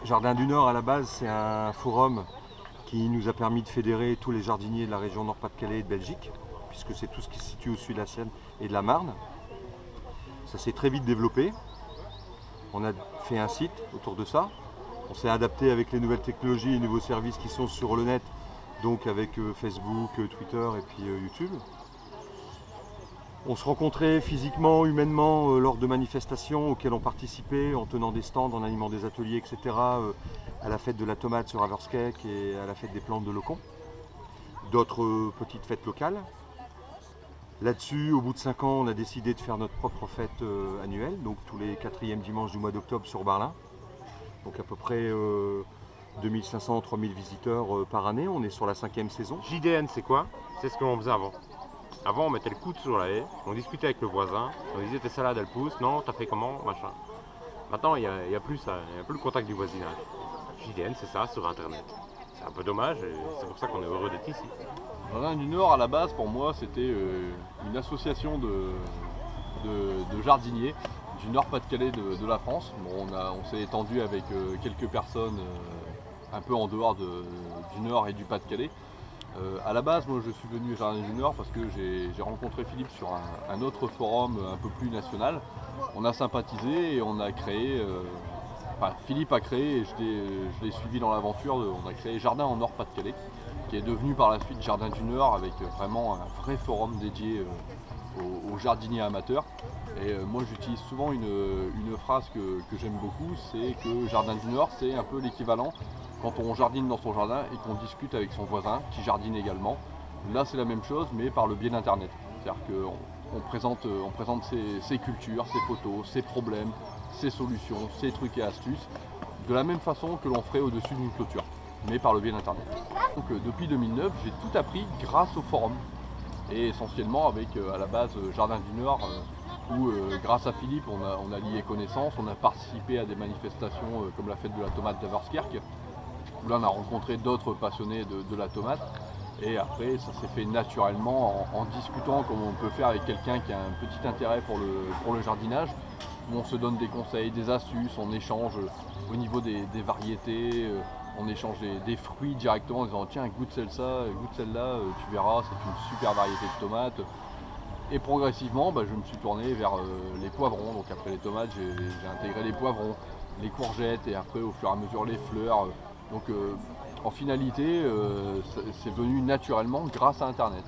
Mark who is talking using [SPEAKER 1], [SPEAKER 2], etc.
[SPEAKER 1] Jardin du Nord, à la base, c'est un forum qui nous a permis de fédérer tous les jardiniers de la région Nord-Pas-de-Calais et de Belgique, puisque c'est tout ce qui se situe au sud de la Seine et de la Marne. Ça s'est très vite développé. On a fait un site autour de ça. On s'est adapté avec les nouvelles technologies et les nouveaux services qui sont sur le net, donc avec Facebook, Twitter et puis YouTube. On se rencontrait physiquement, humainement, lors de manifestations auxquelles on participait, en tenant des stands, en animant des ateliers, etc. À la fête de la tomate sur Haverskeek et à la fête des plantes de Locon. D'autres petites fêtes locales. Là-dessus, au bout de 5 ans, on a décidé de faire notre propre fête annuelle, donc tous les 4e dimanches du mois d'octobre sur Berlin. Donc à peu près 2500-3000 visiteurs par année, on est sur la 5e saison.
[SPEAKER 2] JDN, c'est quoi? C'est ce qu'on faisait avant. Avant, on mettait le coude sur la haie, on discutait avec le voisin, on disait tes salades elles poussent, non, t'as fait comment, machin. Maintenant, il n'y a plus ça, il n'y a plus le contact du voisinage. JDN, c'est ça, sur Internet. C'est un peu dommage et c'est pour ça qu'on est heureux d'être ici.
[SPEAKER 3] Jardin du Nord, à la base, pour moi, c'était une association de jardiniers du Nord-Pas-de-Calais de la France. Bon, on s'est étendu avec quelques personnes un peu en dehors du Nord et du Pas-de-Calais. À la base, moi je suis venu au Jardin du Nord parce que j'ai rencontré Philippe sur un autre forum un peu plus national. On a sympathisé et on a créé, Philippe a créé et je l'ai suivi dans l'aventure, on a créé Jardin en Nord-Pas-de-Calais, qui est devenu par la suite Jardin du Nord avec vraiment un vrai forum dédié aux jardiniers amateurs. Et moi j'utilise souvent une phrase que j'aime beaucoup, c'est que Jardin du Nord c'est un peu l'équivalent quand on jardine dans son jardin et qu'on discute avec son voisin qui jardine également. Là c'est la même chose mais par le biais d'internet. C'est-à-dire qu'on présente ses cultures, ses photos, ses problèmes, ses solutions, ses trucs et astuces, de la même façon que l'on ferait au-dessus d'une clôture, mais par le biais d'internet. Donc depuis 2009 j'ai tout appris grâce au forum. Et essentiellement avec à la base Jardin du Nord où grâce à Philippe on a lié connaissance, on a participé à des manifestations comme la fête de la tomate d'Haverskeek, où là on a rencontré d'autres passionnés de la tomate et après ça s'est fait naturellement en discutant comme on peut faire avec quelqu'un qui a un petit intérêt pour le jardinage, où on se donne des conseils, des astuces, on échange au niveau des variétés, on échange des fruits directement en disant tiens goûte celle-là, tu verras c'est une super variété de tomates. Et progressivement je me suis tourné vers les poivrons, donc après les tomates j'ai intégré les poivrons, les courgettes et après au fur et à mesure les fleurs. Donc en finalité c'est venu naturellement grâce à internet.